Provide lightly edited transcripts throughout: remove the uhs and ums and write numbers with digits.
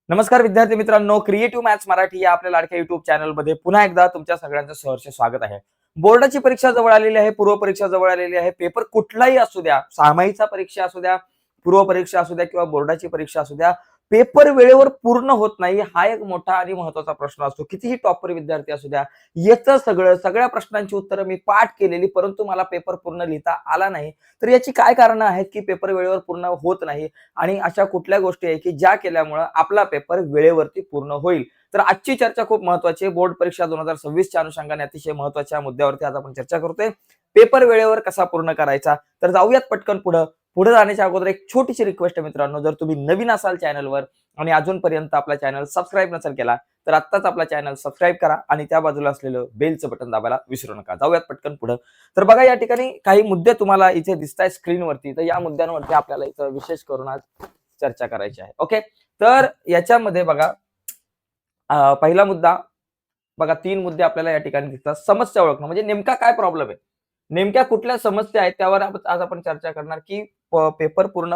नमस्कार विद्यार्थी मित्रांनो, क्रिएटिव्ह मॅथ्स मराठी या आपल्या लाडक्या युट्यूब चॅनलमध्ये पुन्हा एकदा तुमच्या सगळ्यांचं सहर्ष स्वागत आहे. बोर्डाची परीक्षा जवळ आलेली आहे, पूर्व परीक्षा जवळ आलेली आहे. पेपर कुठलाही असू द्या, सामायिकचा परीक्षा असू द्या, पूर्व परीक्षा असू द्या किंवा बोर्डाची परीक्षा असू द्या, पेपर वेळेवर पूर्ण होत नाही हा एक मोठा आणि महत्त्वाचा प्रश्न असतो. कितीही टॉपर विद्यार्थी असू द्या, येतं सगळ्या प्रश्नांची उत्तरं मी पाठ केलेली, परंतु मला पेपर पूर्ण लिहिता आला नाही. तर याची काय कारणं आहेत, की पेपर वेळेवर पूर्ण होत नाही आणि अशा कुठल्या गोष्टी आहेत, की ज्या केल्यामुळं आपला पेपर वेळेवरती पूर्ण होईल. तर आजची चर्चा खूप महत्त्वाची आहे. बोर्ड परीक्षा 2026 च्या अनुषंगाने अतिशय महत्त्वाच्या मुद्द्यावरती आज आपण चर्चा करतोय. पेपर वेळेवर कसा पूर्ण करायचा? तर जाऊयात पटकन पुढं. पुढे जाण्याच्या अगोदर एक छोटीशी रिक्वेस्ट आहे मित्रांनो, जर तुम्ही नवीन असाल चॅनलवर आणि अजूनपर्यंत आपला चॅनल सबस्क्राईब नसेल केला, तर आत्ताच आपला चॅनल सबस्क्राईब करा आणि त्या बाजूला असलेलं बेलचं बटन दाबायला विसरू नका. जाऊयात पटकन पुढं. तर बघा या ठिकाणी काही मुद्दे तुम्हाला इथे दिसताय स्क्रीनवरती. तर या मुद्द्यांवरती आपल्याला इथं विशेष करून आज चर्चा करायची आहे. ओके. तर याच्यामध्ये बघा पहिला मुद्दा बघा 3 मुद्दे आपल्याला या ठिकाणी दिसतात. समस्या ओळखणं म्हणजे नेमका काय प्रॉब्लेम आहे? नेमक्या कुठल्या समस्या आहेत त्यावर आज आपण चर्चा करणार, की पेपर पूर्ण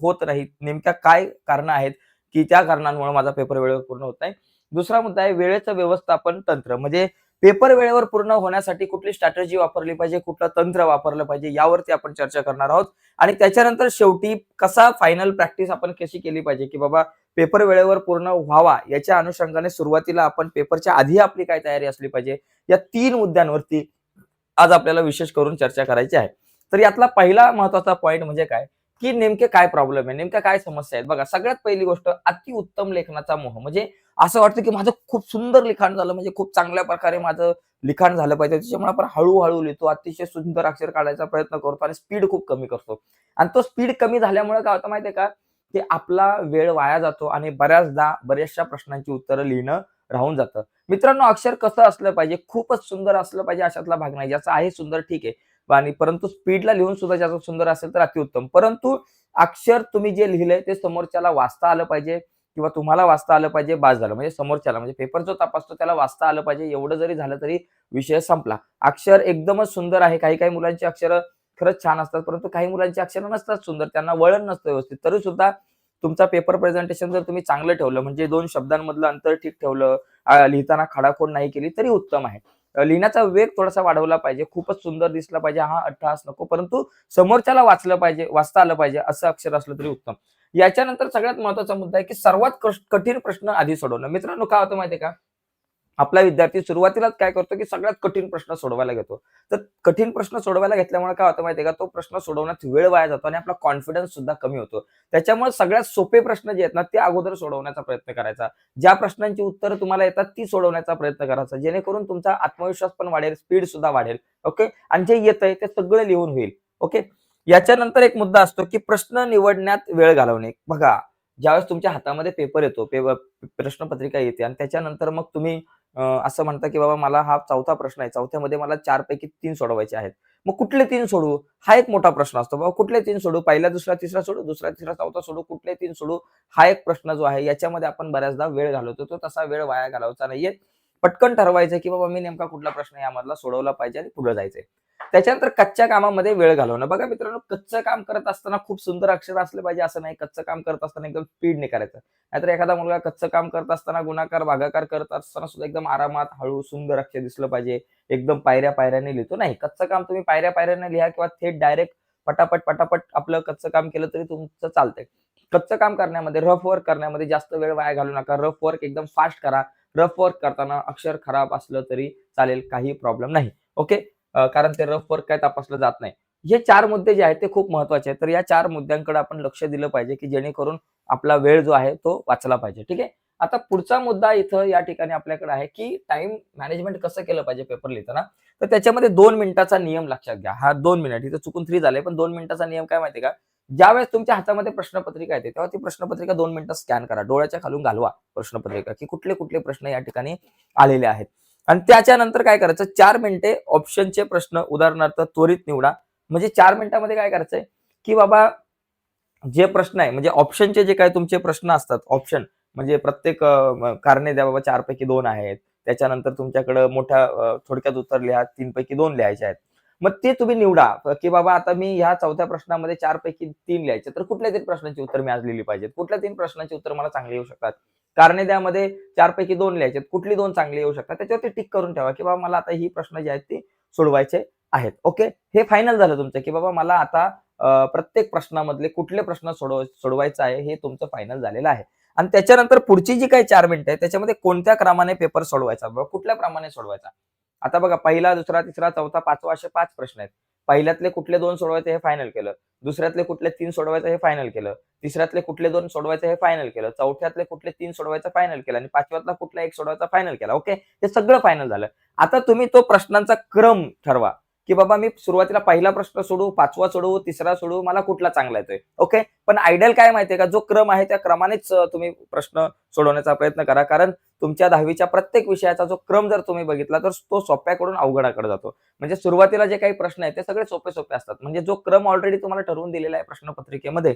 होत नाहीत. नेमक्या काय कारणं आहेत, की त्या कारणांमुळे माझा पेपर वेळेवर पूर्ण होत नाही. दुसरा मुद्दा आहे वेळेचं व्यवस्थापन तंत्र. म्हणजे पेपर वेळेवर पूर्ण होण्यासाठी कुठली स्ट्रॅटेजी वापरली पाहिजे, कुठलं तंत्र वापरलं पाहिजे यावरती आपण चर्चा करणार आहोत. आणि त्याच्यानंतर शेवटी कसा फायनल प्रॅक्टिस आपण कशी केली पाहिजे, की बाबा पेपर वेळेवर पूर्ण व्हावा याच्या अनुषंगाने सुरुवातीला आपण पेपरच्या आधी आपली काय तयारी असली पाहिजे. या 3 मुद्द्यांवरती आज आपल्याला विशेष करून चर्चा करायची आहे. तर यातला पहिला महत्त्वाचा पॉइंट म्हणजे काय, की नेमके काय प्रॉब्लेम आहे, नेमक्या काय समस्या आहेत. बघा सगळ्यात पहिली गोष्ट अतिउत्तम लेखनाचा मोह. म्हणजे असं वाटतं, की माझं खूप सुंदर लिखाण झालं, म्हणजे खूप चांगल्या प्रकारे माझं लिखाण झालं पाहिजे. त्याच्यामुळे आपण हळू लिहितो, अतिशय सुंदर अक्षर काढायचा प्रयत्न करतो आणि स्पीड खूप कमी करतो. आणि तो स्पीड कमी झाल्यामुळे काय होतं माहितीये का, की आपला वेळ वाया जातो आणि बऱ्याचदा बऱ्याचशा प्रश्नांची उत्तरं लिहिणं राहून जातं. मित्रांनो अक्षर कसं असलं पाहिजे, खूपच सुंदर असलं पाहिजे अशातला भाग नाही. ज्याचं आहे सुंदर ठीक आहे. आणि परंतु स्पीडला लिहून सुद्धा ज्याचं सुंदर असेल तर अतिउत्तम. परंतु अक्षर तुम्ही जे लिहिलंय ते समोरच्याला वाचता आलं पाहिजे किंवा तुम्हाला वाचता आलं पाहिजे, बास झालं. म्हणजे समोरच्याला म्हणजे पेपर जो तपासतो त्याला वाचता आलं पाहिजे. एवढं जरी झालं तरी विषय संपला. अक्षर एकदमच सुंदर आहे. काही मुलांची अक्षरं खरंच छान असतात, परंतु काही मुलांची अक्षरं नसतात सुंदर. त्यांना वळण नसतं व्यवस्थित. तरी सुद्धा तुमचा पेपर प्रेझेंटेशन जर तुम्ही चांगलं ठेवलं, म्हणजे 2 शब्दांमधलं अंतर ठीक ठेवलं, लिहिताना खाडाखोड नाही केली तरी उत्तम आहे. लिहिण्याचा वेग थोडासा वाढवला पाहिजे. खूपच सुंदर दिसला पाहिजे, हा अट्टहास नको. परंतु समोरच्याला वाचलं पाहिजे, वाचता आलं पाहिजे असं अक्षर असलं तरी उत्तम. याच्यानंतर सगळ्यात महत्त्वाचा मुद्दा आहे, की सर्वात कठीण प्रश्न आधी सोडवणं. मित्रांनो काय होतं माहिती का? आपला विद्यार्थी सुरुवातीलाच काय करतो, की सगळ्यात कठीण प्रश्न सोडवायला घेतो. तर कठीण प्रश्न सोडवायला घेतल्यामुळे काय होतं माहिती का? तो प्रश्न सोडवण्यात वेळ वाया जातो आणि आपला कॉन्फिडन्स सुद्धा कमी होतो. त्याच्यामुळे सगळ्यात सोपे प्रश्न जे आहेत ना, ते अगोदर सोडवण्याचा प्रयत्न करायचा. ज्या प्रश्नांची उत्तरं तुम्हाला येतात ती सोडवण्याचा प्रयत्न करायचा. जेणेकरून तुमचा आत्मविश्वास पण वाढेल, स्पीड सुद्धा वाढेल. ओके. आणि जे येतंय ते सगळं लिहून होईल. ओके. याच्यानंतर एक मुद्दा असतो, की प्रश्न निवडण्यात वेळ घालवणे. बघा, ज्यावेळेस तुमच्या हातामध्ये पेपर येतो, प्रश्नपत्रिका येते आणि त्याच्यानंतर मग तुम्ही असं म्हणता, की बाबा मला हा 4था प्रश्न आहे. 4थ्यामध्ये मला 4 पैकी 3 सोडवायचे आहेत. मग कुठले 3 सोडवू? हा एक मोठा प्रश्न असतो. बाबा कुठले 3 सोडवू? पहिला, दुसरा, तिसरा सोडू, दुसरा, तिसरा, 4था सोडू, कुठले 3 सोडू? हा एक प्रश्न जो आहे याच्यामध्ये आपण बऱ्याचदा वेळ घालवतो. तो तसा वेळ वाया घालवायचा नाहीये. पटकन ठरवायचं, की बाबा मी नेमका कुठला प्रश्न यामधला सोडवला पाहिजे आणि पुढे जायचंय. त्याच्यानंतर कच्च्या कामामध्ये वेळ घालवणं. बघा मित्रांनो, कच्चं काम करत असताना खूप सुंदर अक्षर असले पाहिजे असं नाही. कच्चं काम करत असताना एकदम स्पीडने करायचं. नाहीतर एखादा मुलगा कच्चं काम करत असताना गुणाकार, भागाकार करत असताना सुद्धा एकदम आरामात, हळू, सुंदर अक्षर दिसलं पाहिजे. एकदम पायऱ्या-पायऱ्याने लिहितो. नाही, कच्चं काम तुम्ही पायऱ्या-पायऱ्याने लिहा किंवा थेट डायरेक्ट पटापट आपलं कच्चं काम केलं तरी तुमचं चालतंय. कच्चं काम करण्यामध्ये, रफ वर्क करण्यामध्ये जास्त वेळ वाया घालवू नका. रफ वर्क एकदम फास्ट करा. रफ वर्क करताना अक्षर खराब असलं तरी चालेल, काही प्रॉब्लेम नाही. ओके. कारण ते रफ वर्क काय तपासलं जात नाही. हे 4 मुद्दे जे आहेत ते खूप महत्त्वाचे आहेत. तर या 4 मुद्द्यांकडे आपण लक्ष दिलं पाहिजे, की जेणेकरून आपला वेळ जो आहे तो वाचला पाहिजे. ठीक आहे. आता पुढचा मुद्दा इथं या ठिकाणी आपल्याकडे आहे, की टाईम मॅनेजमेंट कसं केलं पाहिजे पेपर लिहिताना. तर त्याच्यामध्ये 2 मिनिटाचा नियम लक्षात घ्या. हा 2 मिनिट इथं चुकून 3 झालंय, पण 2 मिनिटाचा नियम काय माहिती का? ज्यावेळेस तुमच्या हातामध्ये प्रश्नपत्रिका येते, तेव्हा ती प्रश्नपत्रिका 2 मिनिटात स्कॅन करा. डोळ्याच्या खालून घालवा प्रश्नपत्रिका, की कुठले प्रश्न या ठिकाणी आलेले आहेत. आणि त्याच्यानंतर काय करायचं 4 मिनिटे ऑप्शनचे प्रश्न उदाहरणार्थ त्वरित निवडा. म्हणजे 4 मिनिटामध्ये काय करायचंय, की बाबा जे प्रश्न आहे म्हणजे ऑप्शनचे जे काही तुमचे प्रश्न असतात, ऑप्शन म्हणजे प्रत्येक कारणे द्या बाबा 4 पैकी 2 आहेत. त्याच्यानंतर तुमच्याकडं मोठ्या थोडक्यात उत्तर लिहा, 3 पैकी 2 लिहायचे आहेत. मग ते तुम्ही निवडा, की बाबा आता मी ह्या 4थ्या प्रश्नामध्ये 4 पैकी 3 लिहायचे, तर कुठल्या 3 प्रश्नांची उत्तर मी आज लिहिली पाहिजेत? कुठल्या 3 प्रश्नांची उत्तर मला चांगली येऊ शकतात? कारणे द्यामध्ये 4 पैकी 2 लिहायचे, कुठली 2 चांगली येऊ शकतात त्याच्यावरती टिक करून ठेवा, की बाबा मला आता ही प्रश्न जे आहेत ते सोडवायचे आहेत. ओके. हे फायनल झालं तुमचं, की बाबा मला आता प्रत्येक प्रश्नामधले कुठले प्रश्न सोडवायचा आहे हे तुमचं फायनल झालेलं आहे. आणि त्याच्यानंतर पुढची जी काही 4 मिनिटं आहेत त्याच्यामध्ये कोणत्या क्रमाने पेपर सोडवायचा, कुठल्या क्रमाने सोडवायचा. आता बघा पहिला, दुसरा, तिसरा, चौथा, पाचवा असे 5 प्रश्न आहेत. पहिल्यातले कुठले 2 सोडवायचे हे फायनल केलं. दुसऱ्यातले कुठले 3 सोडवायचे हे फायनल केलं. तिसऱ्यातले कुठले 2 सोडवायचे हे फायनल केलं. चौथ्यातले कुठले 3 सोडवायचं फायनल केलं आणि पाचव्यातला कुठला 1 सोडवायचा फायनल केला. ओके. हे सगळं फायनल झालं. आता तुम्ही तो प्रश्नांचा क्रम ठरवा, की बाबा मी सुरुवातीला पहिला प्रश्न सोडवू, पाचवा सोडवू, तिसरा सोडवू, मला कुठला चांगला येतोय. ओके. पण आयडियल काय माहितीये का, जो क्रम आहे त्या क्रमानेच तुम्ही प्रश्न सोडवण्याचा प्रयत्न करा. कारण तुमच्या 10वीच्या प्रत्येक विषयाचा जो क्रम जर तुम्ही बघितला तर तो सोप्याकडून अवघडाकडे जातो. म्हणजे सुरुवातीला जे काही प्रश्न आहेत ते सगळे सोपे-सोपे असतात. म्हणजे जो क्रम ऑलरेडी तुम्हाला ठरवून दिलेला आहे प्रश्नपत्रिकेमध्ये,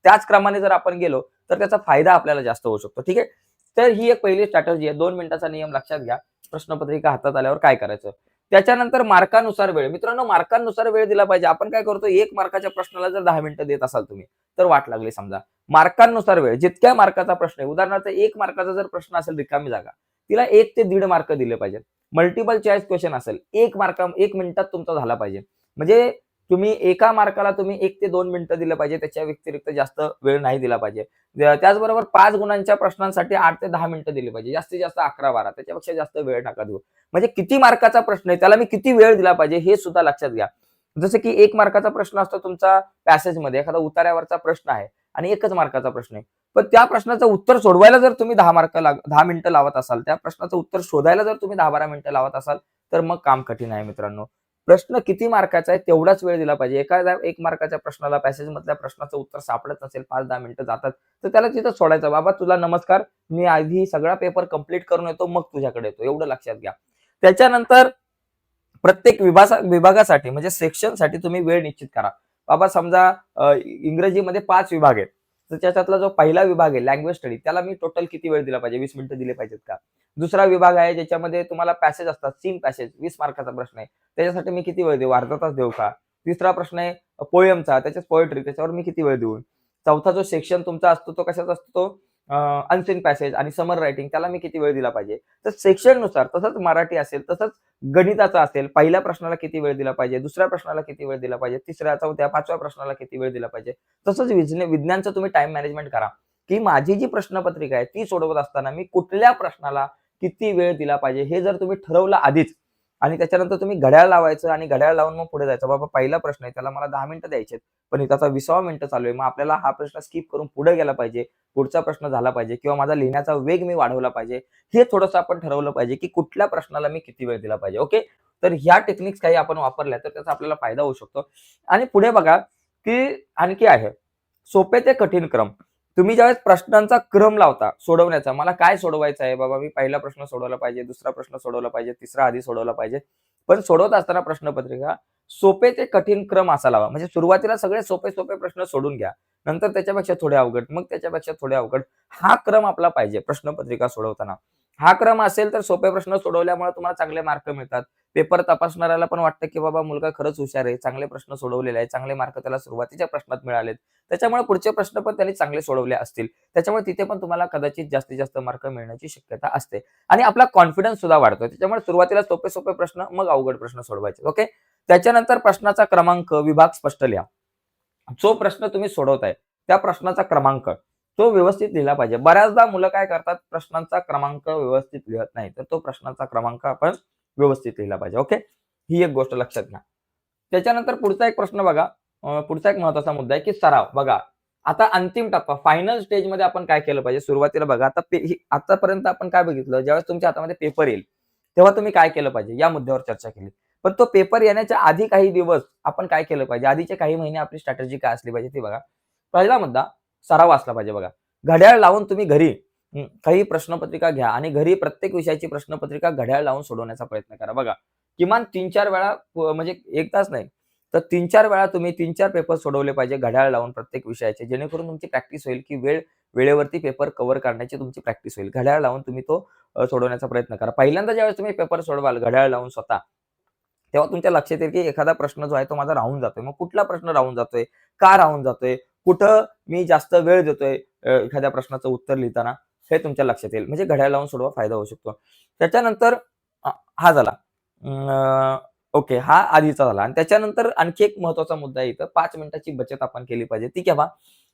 त्याच क्रमाने जर आपण गेलो तर त्याचा फायदा आपल्याला जास्त होऊ शकतो. ठीक आहे. तर ही एक पहिली स्ट्रॅटेजी आहे. 2 मिनिटाचा नियम लक्षात घ्या. प्रश्नपत्रिका हातात आल्यावर काय करायचं. त्याच्यानंतर मार्कानुसार वेळ. मित्रांनो, मार्कांनुसार वेळ दिला पाहिजे. आपण काय करतो, 1 मार्काच्या प्रश्नाला जर 10 मिनिटं देत असाल तुम्ही, तर वाट लागली समजा. मार्कांनुसार वेळ. जितक्या मार्काचा प्रश्न आहे, उदाहरणार्थ 1 मार्काचा जर प्रश्न असेल रिकामी जागा, तिला 1 ते 1.5 मार्क दिले पाहिजेत. मल्टिपल चॉईस क्वेश्चन असेल, 1 मिनिटात तुमचा झाला पाहिजे. म्हणजे तुम्ही एका मार्काला तुम्ही 1 ते 2 मिनिटं दिलं पाहिजे. त्याच्या व्यतिरिक्त जास्त वेळ नाही दिला पाहिजे. त्याचबरोबर 5 गुणांच्या प्रश्नांसाठी 8 ते 10 मिनिटं दिली पाहिजे. जास्तीत जास्त 11-12. त्याच्यापेक्षा जास्त वेळ नका देऊ. म्हणजे किती मार्काचा प्रश्न आहे, त्याला मी किती वेळ दिला पाहिजे हे सुद्धा लक्षात घ्या. जसं की 1 मार्काचा प्रश्न असतो तुमचा पॅसेजमध्ये, एखादा उतार्यावरचा प्रश्न आहे आणि 1च मार्काचा प्रश्न आहे. पण त्या प्रश्नाचं उत्तर सोडवायला जर तुम्ही 10 मिनिटं लावत असाल, त्या प्रश्नाचं उत्तर शोधायला जर तुम्ही 10-12 मिनिटं लावत असाल, तर मग काम कठीण आहे मित्रांनो. प्रश्न किती मार्काचा आहे तेवढाच वेळ दिला पाहिजे. एखाद्या 1 मार्काच्या प्रश्नाला पॅसेजमधल्या प्रश्नाचं उत्तर सापडत नसेल, 5-10 मिनिटं जातात, तर त्याला तिथं सोडायचं. बाबा तुला नमस्कार, मी आधी सगळा पेपर कंप्लीट करून येतो, मग तुझ्याकडे येतो. एवढं लक्षात घ्या. त्याच्यानंतर प्रत्येक विभागासाठी म्हणजे सेक्शनसाठी तुम्ही वेळ निश्चित करा. बाबा समजा इंग्रजीमध्ये 5 विभाग आहेत. तर त्याच्यातला जो पहिला विभाग आहे लँग्वेज स्टडी, त्याला मी टोटल किती वेळ दिला पाहिजे? 20 मिनिटं दिले पाहिजेत का? दुसरा विभाग आहे ज्याच्यामध्ये तुम्हाला पॅसेज असतात, 3 पॅसेज, 20 मार्काचा प्रश्न आहे. त्याच्यासाठी मी किती वेळ देऊ? अर्धा तास देऊ का? तिसरा प्रश्न आहे पोएमचा, त्याच्यात पोएट्री, त्याच्यावर मी किती वेळ देऊ? चौथा जो सेक्शन तुमचा असतो तो कशाचा असतो? तो अनसीन पॅसेज आणि समर रायटिंग, त्याला मी किती वेळ दिला पाहिजे? तर सेक्शननुसार, तसंच मराठी असेल, तसंच गणिताचा असेल, पहिल्या प्रश्नाला किती वेळ दिला पाहिजे, दुसऱ्या प्रश्नाला किती वेळ दिला पाहिजे, तिसऱ्या, चौथ्या, 5व्या प्रश्नाला किती वेळ दिला पाहिजे. तसंच विज्ञानचं तुम्ही टाइम मॅनेजमेंट करा, की माझी जी प्रश्नपत्रिका आहे ती सोडवत असताना मी कुठल्या प्रश्नाला किती वेळ दिला पाहिजे हे जर तुम्ही ठरवलं आधीच, आणि त्याच्यानंतर तुम्ही घड्याळ लावायचं आणि घड्याळ लावून मग पुढे जायचं. बाबा पहिला प्रश्न आहे त्याला मला 10 मिनिटं द्यायचे, पण इथं आता 20वा मिनिटं चालू आहे. मग आपल्याला हा प्रश्न स्किप करून पुढे गेला पाहिजे, पुढचा प्रश्न झाला पाहिजे किंवा माझा लिहिण्याचा वेग मी वाढवला पाहिजे. हे थोडंसं आपण ठरवलं पाहिजे, की कुठल्या प्रश्नाला मी किती वेळ दिला पाहिजे. ओके. तर ह्या टेक्निक्स काही आपण वापरल्या तर त्याचा आपल्याला फायदा होऊ शकतो. आणि पुढे बघा, की आणखी आहे सोपे ते कठीण क्रम. तुम्ही ज्यावेळेस प्रश्नांचा क्रम लावता सोडवण्याचा, मला काय सोडवायचं आहे बाबा, मी पहिला प्रश्न सोडवला पाहिजे, दुसरा प्रश्न सोडवला पाहिजे, तिसरा आधी सोडवला पाहिजे. पण सोडवत असताना प्रश्नपत्रिका सोपे ते कठीण क्रम असा लावा. म्हणजे सुरुवातीला सगळे सोपे-सोपे प्रश्न सोडून घ्या. नंतर त्याच्यापेक्षा थोडे अवघड, मग त्याच्यापेक्षा थोडे अवघड. हा क्रम आपला पाहिजे प्रश्नपत्रिका सोडवताना. हा क्रम असेल तर सोपे प्रश्न सोडवल्यामुळे तुम्हाला चांगले मार्क मिळतात. पेपर तपासणाऱ्याला पण वाटतं, की बाबा मुलगा खरंच हुशार आहे, चांगले प्रश्न सोडवलेले आहेत, चांगले मार्क त्याला सुरुवातीच्या प्रश्नात मिळालेत. त्याच्यामुळे पुढचे प्रश्न पण त्यांनी चांगले सोडवले असतील. त्याच्यामुळे तिथे पण तुम्हाला कदाचित जास्तीत जास्त मार्क मिळण्याची शक्यता असते. आणि आपला कॉन्फिडन्स सुद्धा वाढतो. त्याच्यामुळे सुरुवातीला सोपे-सोपे प्रश्न, मग अवघड प्रश्न सोडवायचे. ओके. त्याच्यानंतर प्रश्नाचा क्रमांक, विभाग स्पष्ट लिहा. जो प्रश्न तुम्ही सोडवताय त्या प्रश्नाचा क्रमांक तो व्यवस्थित लिहिला पाहिजे. बऱ्याचदा मुलं काय करतात, प्रश्नांचा क्रमांक व्यवस्थित लिहत नाही. तर तो प्रश्नाचा क्रमांक आपण व्यवस्थित लिहिला पाहिजे. ओके. ही एक गोष्ट लक्षात घ्या. त्याच्यानंतर पुढचा एक प्रश्न बघा, पुढचा एक महत्त्वाचा मुद्दा आहे, की सराव. बघा, आता अंतिम टप्पा फायनल स्टेजमध्ये आपण काय केलं पाहिजे? सुरुवातीला बघा, आतापर्यंत आपण काय बघितलं, ज्यावेळेस तुमच्या हातामध्ये पेपर येईल तेव्हा तुम्ही काय केलं पाहिजे या मुद्द्यावर चर्चा केली. पण तो पेपर येण्याच्या आधी काही दिवस आपण काय केलं पाहिजे? आधीचे काही महिने आपली स्ट्रॅटेजी काय असली पाहिजे ती बघा. पहिला मुद्दा सराव असला पाहिजे बघा. घड्याळ लावून तुम्ही घरी काही प्रश्नपत्रिका घ्या आणि घरी प्रत्येक विषयाची प्रश्नपत्रिका घड्याळ लावून सोडवण्याचा प्रयत्न करा. बघा, किमान 3-4 वेळा, म्हणजे 1 तास नाही, तर 3-4 वेळा तुम्ही 3-4 पेपर सोडवले पाहिजे घड्याळ लावून प्रत्येक विषयाचे, जेणेकरून तुमची प्रॅक्टिस होईल, की वेळेवरती पेपर कव्हर करण्याची तुमची प्रॅक्टिस होईल. घड्याळ लावून तुम्ही तो सोडवण्याचा प्रयत्न करा. पहिल्यांदा ज्यावेळेस तुम्ही पेपर सोडवाल घड्याळ लावून स्वतः, तेव्हा तुमच्या लक्षात येईल, की एखादा प्रश्न जो आहे तो माझा राहून जातोय. मग कुठला प्रश्न राहून जातोय? का राहून जातोय? कुठं मी जास्त वेळ देतोय एखाद्या प्रश्नाचं उत्तर लिहिताना? हे तुमच्या लक्षात येईल. म्हणजे घड्याळ लावून सोडवा फायदा होऊ शकतो. त्याच्यानंतर हा झाला. ओके, हा आधीचा झाला आणि त्याच्यानंतर आणखी एक महत्त्वाचा मुद्दा आहे इथं 5 मिनिटाची बचत आपण केली पाहिजे. ती केव्हा?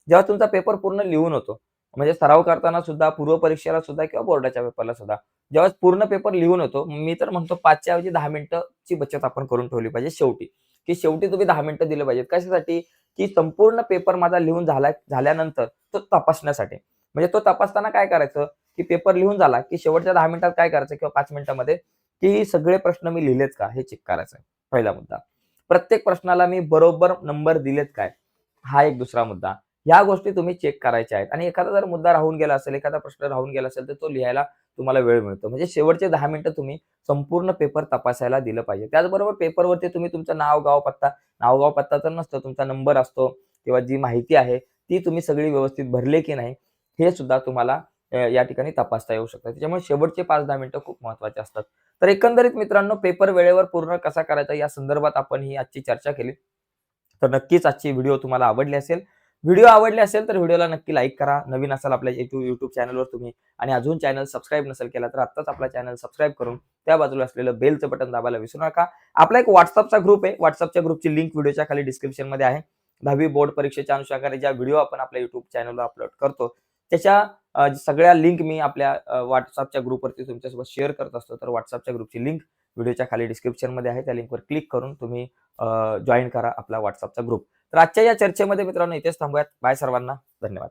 जेव्हा तुमचा पेपर पूर्ण लिहून होतो. म्हणजे सराव करताना सुद्धा, पूर्व परीक्षेला सुद्धा किंवा बोर्डाच्या पेपरला सुद्धा. जेव्हा पूर्ण पेपर लिहून होतो, मी तर म्हणतो 5 ऐवजी 10 मिनिटाची बचत आपण करून ठेवली पाहिजे शेवटी. की शेवटी तुम्ही 10 मिनिटं दिले पाहिजेत. कशासाठी? की संपूर्ण पेपर माझा लिहून झाल्यानंतर तो तपासण्यासाठी. म्हणजे तो तपासताना काय करायचं, की पेपर लिहून झाला, की शेवटच्या 10 मिनिटात काय करायचं किंवा 5 मिनिटामध्ये, की सगळे प्रश्न मी लिहिलेत का? हे चेक करायचं आहे, पहिला मुद्दा. प्रत्येक प्रश्नाला मी बरोबर नंबर दिलेत काय? हा एक दुसरा मुद्दा. ह्या गोष्टी तुम्ही चेक करायच्या आहेत आणि एखादा जर मुद्दा राहून गेला असेल, एखादा प्रश्न राहून गेला असेल, तर तो लिहायला तुम्हाला वेळ मिळतो. म्हणजे शेवटचे 10 मिनिटं तुम्ही संपूर्ण पेपर तपासायला दिलं पाहिजे. त्याचबरोबर पेपरवरती तुम्ही तुमचं नाव, गाव, पत्ता नाव, गाव, पत्ता तर नसतं, तुमचा नंबर असतो किंवा जी माहिती आहे, ती तुम्ही सगळी व्यवस्थित भरली की नाही, हे सुद्धा तुम्हाला या ठिकाणी तपासता येऊ शकतं. त्याच्यामुळे शेवटचे 5-10 मिनिटं खूप महत्त्वाचे असतात. तर एकंदरीत मित्रांनो, पेपर वेळेवर पूर्ण कसा करायचा या संदर्भात आपण ही आजची चर्चा केली. तर नक्कीच आजची व्हिडिओ तुम्हाला आवडली असेल. व्हिडिओ आवडले असेल तर व्हिडिओला नक्की लाईक करा. नवीन असाल आपल्या YouTube चॅनलवर तुम्ही आणि अजून चॅनल सबस्क्राईब नसेल केला तर आत्ताच आपला चॅनल सबस्क्राईब करून त्या बाजूला असलेलं बेलचं बटन दाबायला विसरू नका. आपला एक WhatsAppचा ग्रुप आहे. WhatsAppच्या ग्रुपची लिंक व्हिडिओच्या खाली डिस्क्रिप्शनमध्ये आहे. 10वी बोर्ड परीक्षेच्या अनुषंगाने ज्या व्हिडिओ आपण आपल्या YouTube चॅनलवर अपलोड करतो, त्याच्या सगळ्या लिंक मी आपल्या WhatsAppच्या ग्रुपवरती तुमच्यासोबत शेअर करत असतो. तर WhatsAppच्या ग्रुपची लिंक व्हिडिओच्या खाली डिस्क्रिप्शनमध्ये आहे. त्या लिंकवर क्लिक करून तुम्ही जॉइन करा आपला WhatsAppचा ग्रुप. तर आजच्या या चर्चेमध्ये मित्रांनो इथेच थांबूयात. बाय सर्वांना. धन्यवाद.